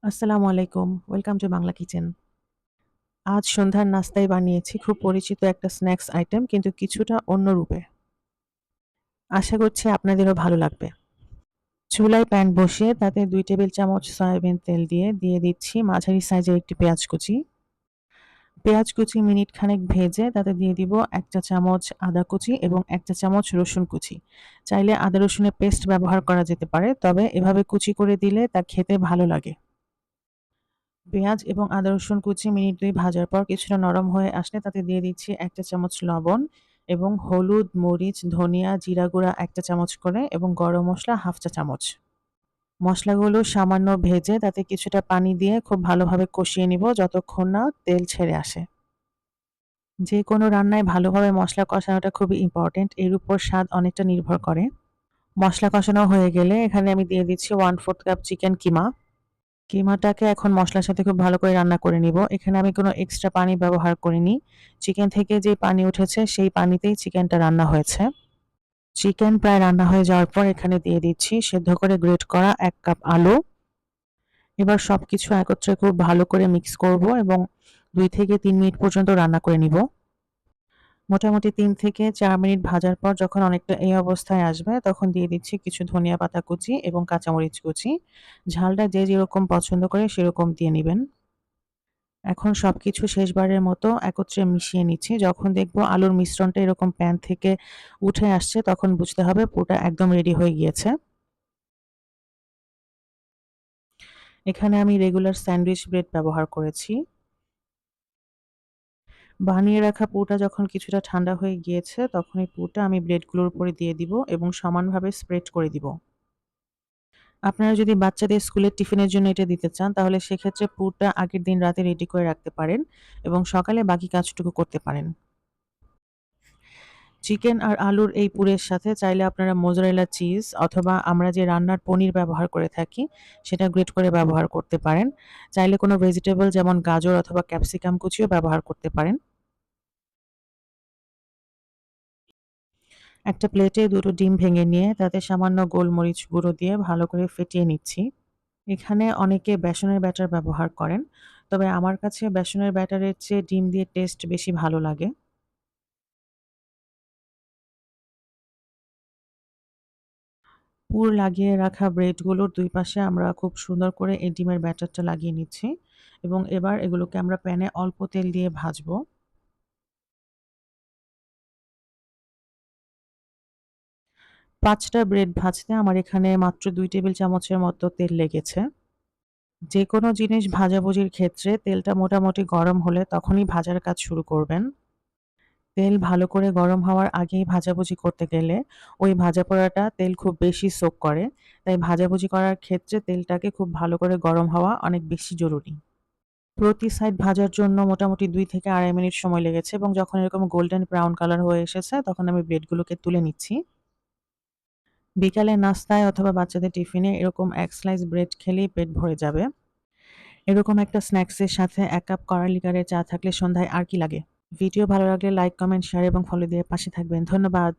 আসসালামু আলাইকুম। Welcome to Bangla kitchen. আজ সন্ধ্যার নাস্তায় বানিয়েছি খুব পরিচিত একটা স্ন্যাকস আইটেম কিন্তু কিছুটা অন্য রূপে। আশা করছি আপনাদেরও ভালো লাগবে। চুলায় প্যান বসিয়ে তাতে ২ টেবিল চামচ সয়াবিন তেল দিয়ে দিচ্ছি মাঝারি সাইজের একটি পেঁয়াজ কুচি। পেঁয়াজ কুচি মিনিট খানেক ভেজে তাতে দিয়ে দিব ১ চা চামচ আদা কুচি এবং ১ চা চামচ রসুন কুচি। চাইলে আদা রসুনের পেস্ট ব্যবহার করা যেতে পারে, তবে এভাবে কুচি করে দিলে তা খেতে ভালো লাগে। পেঁয়াজ এবং আদা রসুন কুচি মিনিট ২ ভাজার পর কিছুটা নরম হয়ে আসলে তাতে দিয়ে দিচ্ছি ১ চা চামচ লবণ এবং হলুদ, মরিচ, ধনিয়া, জিরা গুঁড়া ১ চা চামচ করে এবং গরম মসলা 1/2 চা চামচ। মসলাগুলো সামান্য ভেজে তাতে কিছুটা পানি দিয়ে খুব ভালোভাবে কষিয়ে নিব যতক্ষণ না তেল ছেড়ে আসে। যেকোনো রান্নায় ভালোভাবে মসলা কষানোটা খুবই ইম্পোর্টেন্ট। এর উপর স্বাদ অনেকটা নির্ভর করে। মসলা কষানো হয়ে গেলে এখানে আমি দিয়ে দিচ্ছি 1/4 কাপ চিকেন কিমা। কিমাটাকে এখন মসলার সাথে খুব ভালো করে রান্না করে নিব। এখানে আমি কোনো এক্সট্রা পানি ব্যবহার করিনি। চিকেন থেকে যে পানি উঠেছে সেই পানিতেই চিকেনটা রান্না হয়েছে। চিকেন প্রায় রান্না হয়ে যাওয়ার পর এখানে দিয়ে দিচ্ছি সেদ্ধ করে গ্রেট করা ১ কাপ আলু। এবার সবকিছু একত্রে খুব ভালো করে মিক্স করব এবং ২ থেকে ৩ মিনিট পর্যন্ত রান্না করে নিব। মোটামুটি ৩ থেকে ৪ মিনিট ভাজার পর যখন অনেকটা এই অবস্থায় আসবে তখন দিয়ে দিচ্ছি কিছু ধনিয়া পাতা কুচি এবং কাঁচামরিচ কুচি। ঝালটা যে যেরকম পছন্দ করে সেরকম দিয়ে নিবেন। এখন সবকিছু শেষবারের মতো একত্রে মিশিয়ে নিচ্ছি। যখন দেখব আলুর মিশ্রণটা এরকম প্যান থেকে উঠে আসছে তখন বুঝতে হবে পুরোটা একদম রেডি হয়ে গিয়েছে। এখানে আমি রেগুলার স্যান্ডউইচ ব্রেড ব্যবহার করেছি। বানিয়ে রাখা পুরটা যখন কিছুটা ঠান্ডা হয়ে গিয়েছে তখন এই পুরটা আমি ব্রেডগুলোর উপরে দিয়ে দিব এবং সমানভাবে স্প্রেড করে দিব। আপনারা যদি বাচ্চাদের স্কুলের টিফিনের জন্য এটা দিতে চান তাহলে সেক্ষেত্রে পুরটা আগের দিন রাতে রেডি করে রাখতে পারেন এবং সকালে বাকি কাজটুকু করতে পারেন। চিকেন আর আলুর এই পুরের সাথে চাইলে আপনারা মোজারেলা চিজ অথবা আমরা যে রান্নার পনির ব্যবহার করে থাকি সেটা গ্রেট করে ব্যবহার করতে পারেন। চাইলে কোনো ভেজিটেবল যেমন গাজর অথবা ক্যাপসিকাম কুচিও ব্যবহার করতে পারেন। একটা প্লেটে ২ টো ডিম ভেঙে নিয়ে তাতে সামান্য গোলমরিচ গুঁড়ো দিয়ে ভালো করে ফেটিয়ে নিচ্ছি। এখানে অনেকে বেসনের ব্যাটার ব্যবহার করেন, তবে আমার কাছে বেসনের ব্যাটারের চেয়ে ডিম দিয়ে টেস্ট বেশি ভালো লাগে। পুর লাগিয়ে রাখা ব্রেডগুলোর ২ পাশে আমরা খুব সুন্দর করে এই ডিমের ব্যাটারটা লাগিয়ে নিচ্ছি এবং এবার এগুলোকে আমরা প্যানে অল্প তেল দিয়ে ভাজবো। ৫ টা ব্রেড ভাজতে আমার এখানে মাত্র ২ টেবিল চামচের মতো তেল লেগেছে। যেকোনো জিনিস ভাজাভুজির ক্ষেত্রে তেলটা মোটামুটি গরম হলে তখনই ভাজার কাজ শুরু করবেন। তেল ভালো করে গরম হওয়ার আগেই ভাজাভুজি করতে গেলে ওই ভাজা পোড়াটা তেল খুব বেশি সোক করে। তাই ভাজাভুজি করার ক্ষেত্রে তেলটাকে খুব ভালো করে গরম হওয়া অনেক বেশি জরুরি। প্রতি সাইড ভাজার জন্য মোটামুটি ২ থেকে ২.৫ মিনিট সময় লেগেছে এবং যখন এরকম গোল্ডেন ব্রাউন কালার হয়ে এসেছে তখন আমি ব্রেডগুলোকে তুলে নিচ্ছি। বিকালে নাস্তায় অথবা বাচ্চাদের টিফিনে এরকম ১ স্লাইস ব্রেড খেলেই পেট ভরে যাবে। এরকম একটা স্ন্যাকসের সাথে ১ কাপ কড়া লিকারের চা থাকলে সন্ধ্যায় আর কি লাগে? ভিডিও ভালো লাগলে লাইক, কমেন্ট, শেয়ার এবং ফলো দিয়ে পাশে থাকবেন। ধন্যবাদ।